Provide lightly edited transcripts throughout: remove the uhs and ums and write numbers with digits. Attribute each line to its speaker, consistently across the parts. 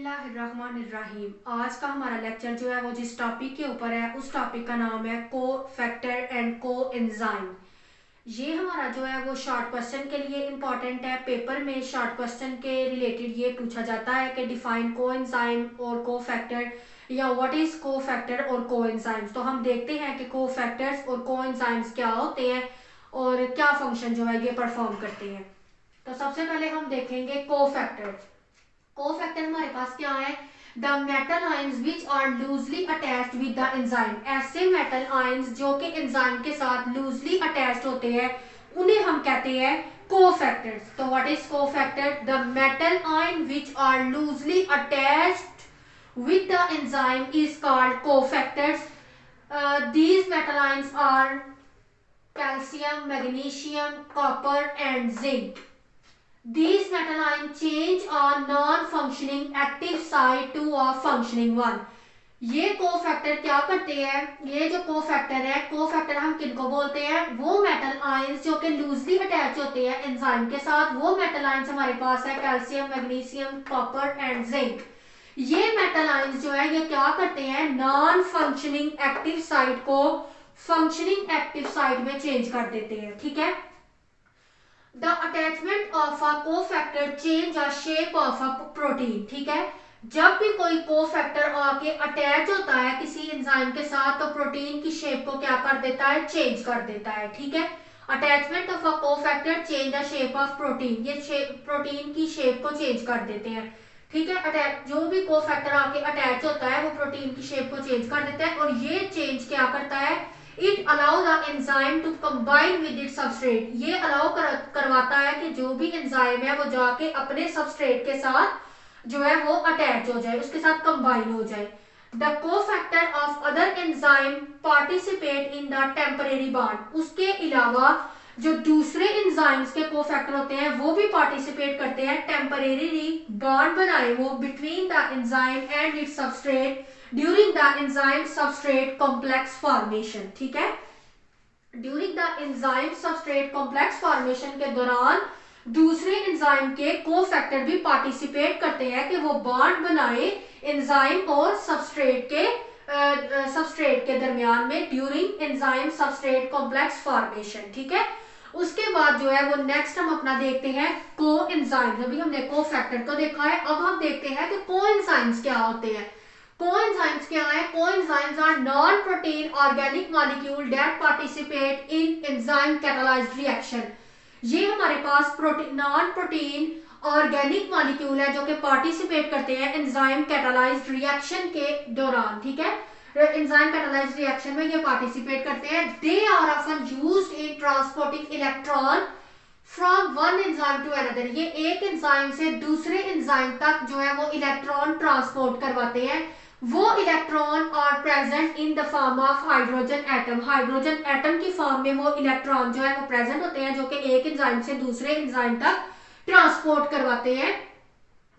Speaker 1: बिस्मिल्लाहिर्रहमानिर्रहीम। आज का हमारा लेक्चर जो है वो जिस टॉपिक के ऊपर है उस टॉपिक का नाम है को फैक्टर एंड को एंजाइम। ये हमारा जो है वो शॉर्ट क्वेश्चन के लिए इम्पॉर्टेंट है। पेपर में शॉर्ट क्वेश्चन के रिलेटेड ये पूछा जाता है कि डिफाइन को एंजाइम और को फैक्टर या व्हाट इज को फैक्टर और को एंजाइम्स। तो हम देखते हैं कि को फैक्टर्स और को एंजाइम्स क्या होते हैं और क्या फंक्शन जो है ये परफॉर्म करते हैं। तो सबसे पहले हम देखेंगे को फैक्टर। कोफैक्टर हमारे पास क्या है? The metal ions which are loosely attached with the enzyme. ऐसे मेटल आयंस जो कि एंजाइम के साथ लूजली अटैच्ड होते हैं उन्हें हम कहते हैं कोफैक्टर्स। तो what is cofactor? The metal ion which are loosely attached with the enzyme is called cofactors. these metal ions are calcium, magnesium, copper and zinc. These metal ions change a non-functioning active site to a functioning one. ये cofactor क्या करते हैं? ये जो cofactor है, cofactor हम किनको बोलते हैं? वो मेटल आयंस जो कि लूजली अटैच होते हैं एंजाइम के साथ। वो मेटल आयंस हमारे पास है calcium, magnesium, copper and zinc. ये मेटल आयंस जो है ये क्या करते हैं? नॉन फंक्शनिंग एक्टिव साइट को फंक्शनिंग एक्टिव साइट में चेंज कर देते हैं। ठीक है। The attachment of a cofactor change the shape of a protein। ठीक है। जब भी कोई कोफैक्टर आके अटैच होता है किसी एंजाइम के साथ तो प्रोटीन की शेप को क्या कर देता है? चेंज कर देता है। ठीक है। Attachment of a cofactor change the shape of protein. ये प्रोटीन की शेप को चेंज कर देते हैं। ठीक है। अटैच जो भी कोफैक्टर आके अटैच होता है वो प्रोटीन की शेप को चेंज कर देता है और ये चेंज क्या करता है? It allow the enzyme to combine with it substrate. ये अलाउ करवाता है कि जो भी एंजाइम है वो जाके अपने सबस्ट्रेट के साथ जो है वो अटैच हो जाए, उसके साथ कंबाइन हो जाए। The cofactor of other enzyme participate in the temporary bond. उसके अलावा जो दूसरे एंजाइम्स के कोफैक्टर होते हैं वो भी पार्टिसिपेट करते हैं टेम्परेरी बॉन्ड बनाए वो between the enzyme and it's substrate during the enzyme substrate complex formation. ठीक है। During the enzyme substrate complex formation के दौरान दूसरे एंजाइम के कोफैक्टर भी पार्टिसिपेट करते हैं कि वो बॉन्ड बनाए एंजाइम और सबस्ट्रेट के दरमियान में during enzyme substrate complex formation. ठीक है। उसके बाद जो है वो नेक्स्ट हम अपना देखते हैं को एंजाइम्स। अभी हमने कोफैक्टर को देखा है, अब हम देखते हैं कि को एंजाइम्स क्या होते हैं। कोएंजाइम्स क्या है? Coenzymes are non protein organic molecule that participate in enzyme catalysed reaction. ये हमारे पास नॉन प्रोटीन ऑर्गेनिक मॉलिक्यूल है जो कि पार्टिसिपेट करते हैं एंजाइम कैटालाइज्ड रिएक्शन के दौरान। ठीक है। एंजाइम कैटालाइज्ड रिएक्शन में ये पार्टिसिपेट करते हैं। They are often used in transporting electron from one enzyme to another. ये एक एंजाइम से दूसरे एंजाइम तक जो है वो इलेक्ट्रॉन ट्रांसपोर्ट करवाते हैं। वो electron are present in the form of hydrogen atom. Hydrogen atom की फॉर्म में वो इलेक्ट्रॉन जो है वो प्रेजेंट होते हैं जो कि एक एंजाइम से दूसरे एंजाइम तक ट्रांसपोर्ट करवाते हैं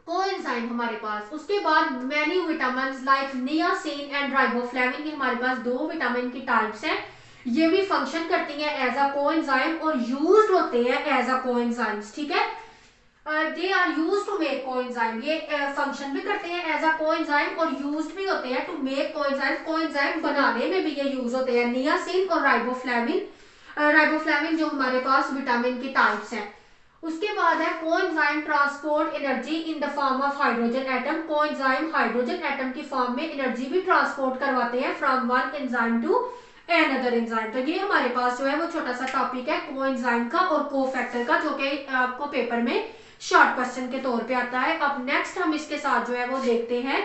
Speaker 1: कोएंजाइम हमारे पास। उसके बाद many vitamin like niacin and riboflavin, हमारे पास दो विटामिन की टाइप्स हैं। ये भी फंक्शन करती हैं एज अ कोएंजाइम और यूज्ड होते हैं एज अ कोएंजाइम्स। ठीक है। They are used to make coenzyme. ये फंक्शन भी करते हैं एज अ कोएंजाइम और यूज्ड भी होते हैं टू मेक कोएंजाइम। कोएंजाइम बनाने में भी ये यूज होते हैं। नियासिन और राइबोफ्लेविन, राइबोफ्लेविन जो हमारे पास विटामिन की टाइप्स हैं। उसके बाद है coenzyme transport energy in the form of hydrogen atom. Coenzyme hydrogen atom की फॉर्म में एनर्जी भी ट्रांसपोर्ट करवाते हैं from one enzyme to another enzyme. तो ये हमारे पास जो है वो छोटा सा टॉपिक है कोएंजाइम का और कोफैक्टर का जो कि आपको पेपर में शॉर्ट क्वेश्चन के तौर पे आता है। अब नेक्स्ट हम इसके साथ जो है वो देखते हैं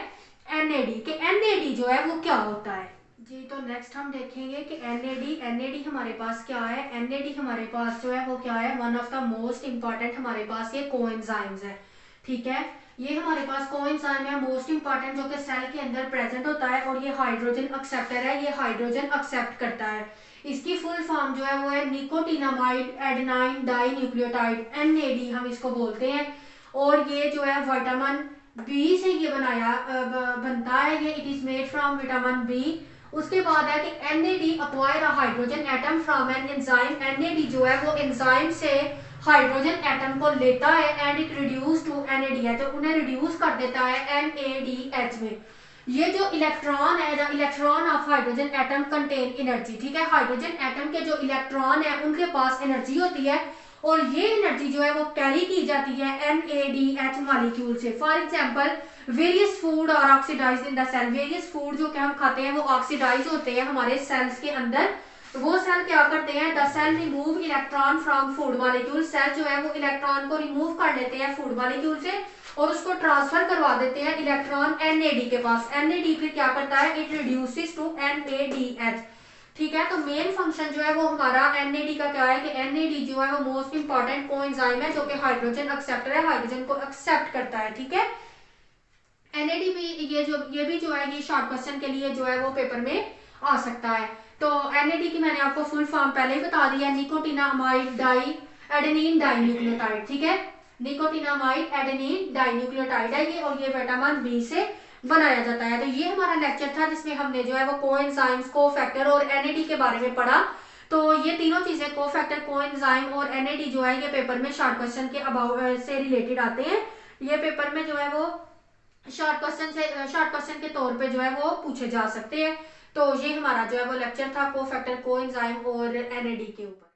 Speaker 1: एनएडी कि एनएडी जो है वो क्या होता है जी। तो नेक्स्ट हम देखेंगे कि एनएडी हमारे पास क्या है। एनएडी हमारे पास जो है वो क्या है? One of the most important हमारे पास ये कोएंजाइम्स है। ठीक है। ये हमारे पास कोएंजाइम है मोस्ट इंपॉर्टेंट जो कि सेल के अंदर प्रेजेंट होता है और ये हाइड्रोजन एक्सेप्टर है। ये हाइड्रोजन एक्सेप्ट करता है। इसकी फुल फॉर्म जो है वो है nicotinamide adenine dinucleotide, NAD हम इसको बोलते हैं। और ये जो है विटामिन बी से ये बनता है। ये it is made from vitamin B. उसके बाद है कि NAD acquire a hydrogen atom from an enzyme. NAD जो है वो एंजाइम से हाइड्रोजन एटम को लेता है and it reduce to NaDH, तो उन्हें रिड्यूस कर देता है NaDH में। ये जो इलेक्ट्रॉन है, the electron of hydrogen atom contain energy, ठीक है, हाइड्रोजन एटम के जो इलेक्ट्रॉन है उनके पास एनर्जी होती है और ये एनर्जी जो है वो कैरी की जाती है NaDH मॉलिक्यूल से। फॉर एग्जांपल वेरियस फूड और oxidize in the cell, various food जो कि हम खाते हैं वो ऑक्सीडाइज होते हैं हमारे सेल्स के अंदर। वो सेल क्या करते हैं, the cell remove electron from food molecule, cell जो है वो इलेक्ट्रॉन को रिमूव कर लेते हैं फूड मॉलिक्यूल से और उसको ट्रांसफर करवा देते हैं इलेक्ट्रॉन NAD के पास। NAD फिर क्या करता है, इट रिड्यूसेस टू NaDH, ठीक है। तो मेन फंक्शन जो है वो हमारा NAD का क्या है कि NAD जो है वो मोस्ट इंपॉर्टेंट कोएंजाइम है जो कि हाइड्रोजन एक्सेप्टर है, हाइड्रोजन को एक्सेप्ट करता है, ठीक है। NAD भी ये भी जो है ये शॉर्ट क्वेश्चन के लिए जो है वो पेपर में आ सकता है। तो NAD की मैंने आपको फुल फॉर्म पहले ही बता दिया, निकोटिनामाइड डाई एडेनिन डाइन्यूक्लियोटाइड, ठीक है। निकोटिनामाइड एडेनिन डाइन्यूक्लियोटाइड है ये, और ये विटामिन बी से बनाया जाता है। तो ये हमारा लेक्चर था जिसमें हमने जो है वो कोएंजाइम्स, कोफैक्टर और NAD के बारे में पढ़ा। तो ये तीनों चीजें कोफैक्टर, कोएंजाइम और NAD जो है ये पेपर में शॉर्ट क्वेश्चन के अबाउट से रिलेटेड आते हैं। ये पेपर में जो है वो शॉर्ट क्वेश्चन के तौर पे जो है वो पूछे जा सकते हैं। तो ये हमारा जो है वो लेक्चर था कोफैक्टर, कोएंजाइम और NAD के ऊपर।